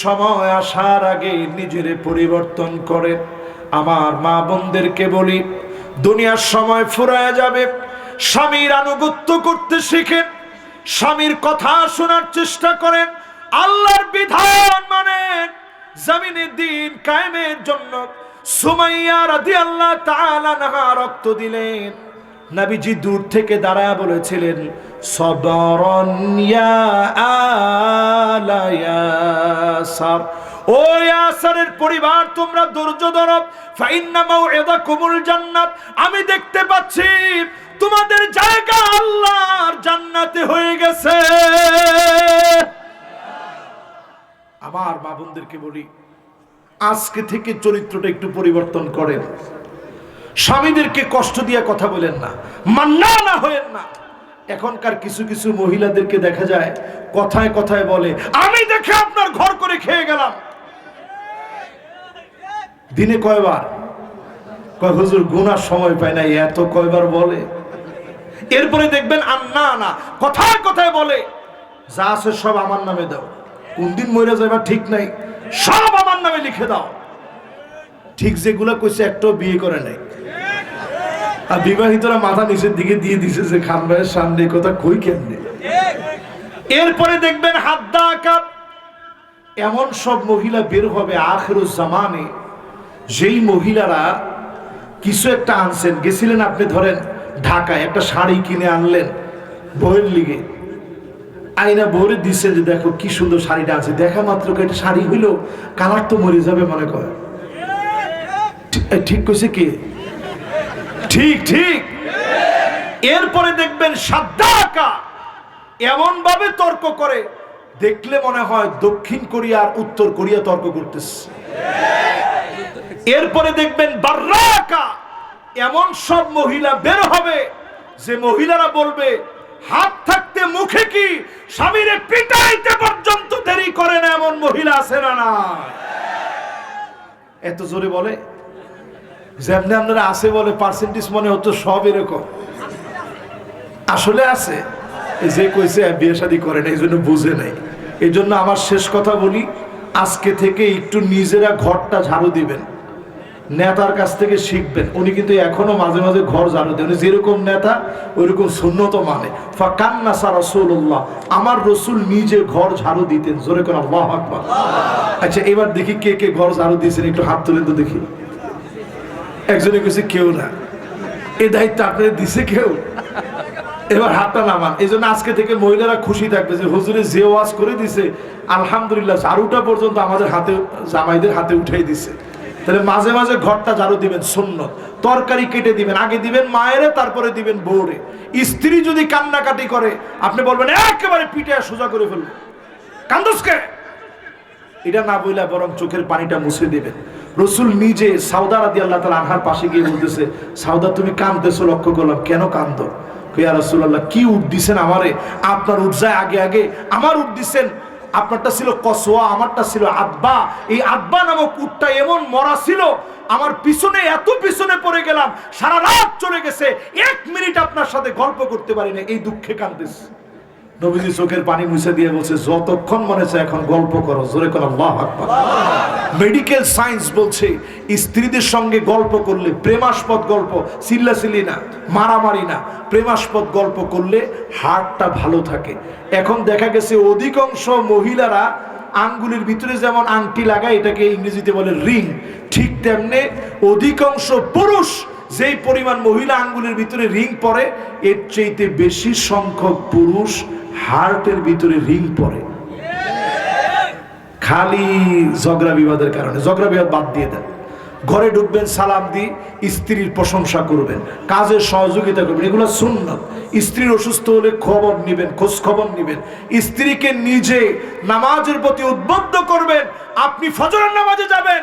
সময় আসার আগে নিজেরে পরিবর্তন করে। আমার মা বোনদেরকে বলি, দুনিয়ার সময় ফুরায় যাবে, স্বামীর আনুগত্য করতে শিখেন, স্বামীর কথা শোনার চেষ্টা করেন, আল্লাহর বিধান মানেন, জমিনে দিন কায়েমের জন্য সুমাইয়া রাদিয়াল্লাহু তাআলা আনহা রক্ত দিলেন। নবীজি দূর থেকে দাঁড়ায় বলেছিলেন, সবরন ইয়া আলা ইয়াসার, ও ইয়াসারের পরিবার তোমরা ধৈর্য ধরো, ফাইন্না মাউইদাকুমুল জান্নাত, আমি দেখতে পাচ্ছি তোমাদের জায়গা আল্লাহর জান্নাতে হয়ে গেছে। আমার মা বোনদেরকে বলি, আজকে থেকে চরিত্রটা একটু পরিবর্তন করেন। স্বামীদেরকে কষ্ট দিয়ে কথা বলেন না, মান্না না হয়েন না। এখনকার কিছু কিছু মহিলাদেরকে দেখা যায় কথায় কথায় বলে, আমি দেখে আপনার ঘর করে খেয়ে গেলাম। দিনে কয়বার কয়, হুজুর গুনার সময় পায় না, এত কয়বার বলে। এরপরে দেখবেন আন্না না কথায় কথায় বলে, যা আছে সব আমার নামে দাও, কোন দিন মরে যাবার ঠিক নাই, সব আমার নামে লিখে দাও। ঠিক যেগুলা কইছে একটাও বিয়ে করে নাই, আর বিবাহিতরা মাথা নিচের দিকে দিয়ে দিছে যে খান ভাইয়ের সামনে কথা কই কেমনে। এরপরে দেখবেন হাদ্দা আকাব, এমন সব মহিলা বের হবে আখিরুজ জামানে, যেই মহিলারা কিছু একটা আনছেন, গেছিলেন আপনি ধরেন ঢাকায়, একটা শাড়ি কিনে আনলেন বউয়ের লিগে, আইনা বউরে দিচ্ছে যে দেখো কি সুন্দর শাড়িটা আছে, দেখা মাত্র একটা শাড়ি হইলো কালার তো মরে যাবে মনে করে। ঠিক কইছে কে? ঠিক ঠিক। এরপরে দেখবেন সাদ্দাকা, এমন ভাবে তর্ক করে দেখলে মনে হয় দক্ষিণ কোরিয়া আর উত্তর কোরিয়া তর্ক করতেছে। এরপরে দেখবেন বার্রাকা, এমন সব মহিলা বের হবে যে মহিলারা বলবে হাত থাকতে মুখে কি স্বামীরে পিটাইতে পর্যন্ত দেরি করে না, এমন মহিলা আছে না? না এত জোরে বলে যেমনি আপনারা আছে বলে পার্সেন্টেজ মনে হতো সব এরকম, আসলে আছে। যে কইছে বিয়ে শাদী করে না, এই জন্য বুঝে নাই। এই জন্য আমার শেষ কথা বলি, আজকে থেকে একটু নিজেরা ঘরটা ঝাড়ু দিবেন, নেতার কাছ থেকে শিখবেন। উনি কিন্তু এখনো মাঝে মাঝে ঘর ঝাড়ু দেন, যেরকম নেতা ওইরকম সুন্নত মানে। ফাকান্নাসা রাসূলুল্লাহ, আমার রসুল নিজে ঘর ঝাড়ু দিতেন। জোরে করে আল্লাহু আকবার। আচ্ছা এবার দেখি কে কে ঘর ঝাড়ু দিয়েছেন, একটু হাত তুলেন তো দেখি। একজনে কইছে কেউ না, এই দায়িত্ব আপনাদের দিছে কেউ? এবার হাতটা নামান। এই জন্য আজকে থেকে মহিলারা খুশি থাকবে যে হুজুরে যে ওয়াজ করে দিছে আলহামদুলিল্লাহ, ঝাড়ুটা পর্যন্ত আমাদের হাতে, জামাইদের হাতে উঠাই দিছে। তাহলে মাঝে মাঝে ঘরটা ঝাড়ু দিবেন, সুন্নত। তরকারি কেটে দিবেন, আগে দিবেন মায়েরে, তারপরে দিবেন বউরে। স্ত্রী যদি কান্নাকাটি করে আপনি বলবেন একেবারে পিঠে সোজা করে ফেলবেন, কান্দুসকে, এটা না বইলা বরং চোখের পানিটা মুছে দিবেন। রসুল নিজে সাউদা রাদিয়াল্লাহু তাআলা আনহার পাশে গিয়ে বলতেছে, সাউদা তুমি কাঁদতেছো, লক্ষ্য করলাম, কেন কান্দো? ইয়া রাসূলুল্লাহ, কি উট দিছেন আমারে? আপনার উট যায় আগে আগে, আমার উট দিছেন। আপনারটা ছিল কসওয়া, আমারটা ছিল আদবা। এই আদবা নামক উটটা এমন মরা ছিল, আমার পিছনে এত পিছনে পড়ে গেলাম, সারা রাত চলে গেছে, 1 মিনিট আপনার সাথে গল্প করতে পারি না, এই দুঃখে কাঁদতেছে। নবীজি চোখের পানি মুছে দিয়ে বলছে, যতক্ষণ মনে হচ্ছে এখন গল্প করো। জোরে করে আল্লাহু আকবার। মেডিকেল সায়েন্স বলছে স্ত্রীদের সঙ্গে গল্প করলে, প্রেমাস্পদ গল্প, চিল্লাচিল্লি না, মারামারি না, প্রেমাস্পদ গল্প করলে হার্টটা ভালো থাকে। এখন দেখা গেছে অধিকাংশ মহিলারা আঙ্গুলের ভিতরে যেমন আংটি লাগায়, এটাকে ইংরেজিতে বলে রিং, ঠিক তেমনি অধিকাংশ পুরুষ যেই পরিমাণ মহিলা আঙ্গুলের ভিতরে রিং পরে, এর চাইতে বেশি সংখ্যক পুরুষ হার্টের ভিতরে রিং পরে। খালি ঝগড়া বিবাদের কারণে। ঝগড়া বিবাদ বাদ দিয়ে দেন, ঘরে ঢুকবেন সালাম দিয়ে স্ত্রীর প্রশংসা করবেন, কাজের সহযোগিতা করবেন, এগুলো সুন্নাত। স্ত্রীর অসুস্থ হলে খবর নিবেন, খোঁজ খবর নিবেন, স্ত্রীকে নিজে নামাজের প্রতি উদ্বুদ্ধ করবেন। আপনি ফজরের নামাজে যাবেন,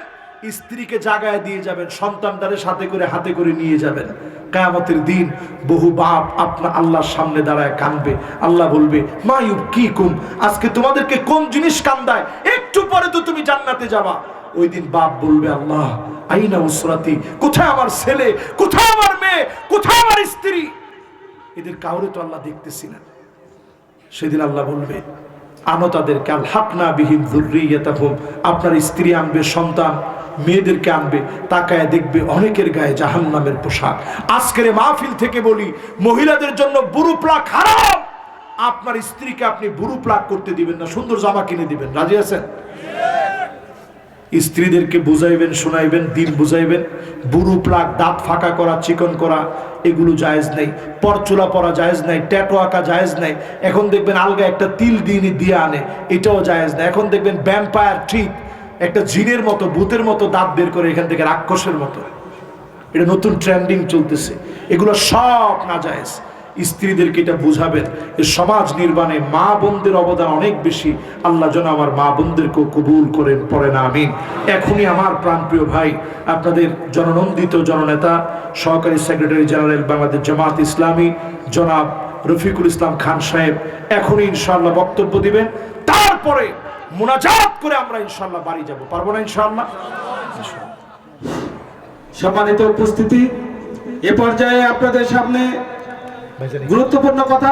স্ত্রীকে জাগায় দিয়ে যাবেন, সন্তানদের সাথে করে হাতে করে নিয়ে যাবেন। কিয়ামতের দিন বহু বাপ আপনার আল্লাহর সামনে দাঁড়ায় কাঁদবে। আল্লাহ বলবে, মা ইউবকিকুম, আজকে তোমাদেরকে কোন জিনিস কান্দায়? একটু পরে তো তুমি জান্নাতে যাবা। ওই দিন বাপ বলবে, আল্লাহ আইনা উসরাতি, কোথায় আমার ছেলে, কোথায় আমার মেয়ে, কোথায় আমার স্ত্রী? এদের কাউরে তো আল্লাহ দেখতেছি না। সেদিন আল্লাহ বলবে, আনো তাদেরকে, আলহাকনা বিহিম যুররিয়াতাহুম, আপনার স্ত্রী আনবে, সন্তান মেয়েদেরকে আনবে, তাকায় দেখবে অনেকের গায়ে জাহান্নামের পোশাক। আজকের মাহফিল থেকে বলি, মহিলাদের জন্য বুরু প্লাক হারাম। আপনার স্ত্রীকে আপনি বুরু প্লাক করতে দিবেন না, সুন্দর জামা কিনে দিবেন। রাজি আছেন? স্ত্রীদেরকে বুঝাইবেন, শোনাইবেন, দিন বুঝাইবেন। বুরু প্লাক, দাঁত ফাঁকা করা, চিকন করা, এগুলো জায়েজ নেই। পরচুলা পরা জায়েজ নাই, ট্যাটু আঁকা জায়েজ নাই। এখন দেখবেন আলগা একটা তিল দিয়ে আনে, এটাও জায়েজ নাই। এখন দেখবেন ভ্যাম্পায়ার ঠিক একটা জিনের মতো, ভূতের মতো দাঁত বের করে এখান থেকে রাক্ষসের মতো, এটা নতুন ট্রেন্ডিং চলতেছে। এগুলো সব নাজায়েজ। স্ত্রীদেরকে এটা বুঝাবেন। এই সমাজ নির্মাণে মা বোনদের অবদান অনেক বেশি। আল্লাহ যেন আমার মা বোনদেরকেও কবুল করেন, পড়েন আমিন। এখনই আমার প্রাণপ্রিয় ভাই, আপনাদের জননন্দিত জননেতা, সহকারী সেক্রেটারি জেনারেল বাংলাদেশ জামাত ইসলামী জনাব রফিকুল ইসলাম খান সাহেব এখনই ইনশাআল্লাহ বক্তব্য দিবেন। তারপরে মুনাজাত করে আমরা ইনশাআল্লাহ বাড়ি যাব। পারবো না ইনশাআল্লাহ? সম্মানিত উপস্থিতি, এ পর্যায়ে আপনাদের সামনে গুরুত্বপূর্ণ কথা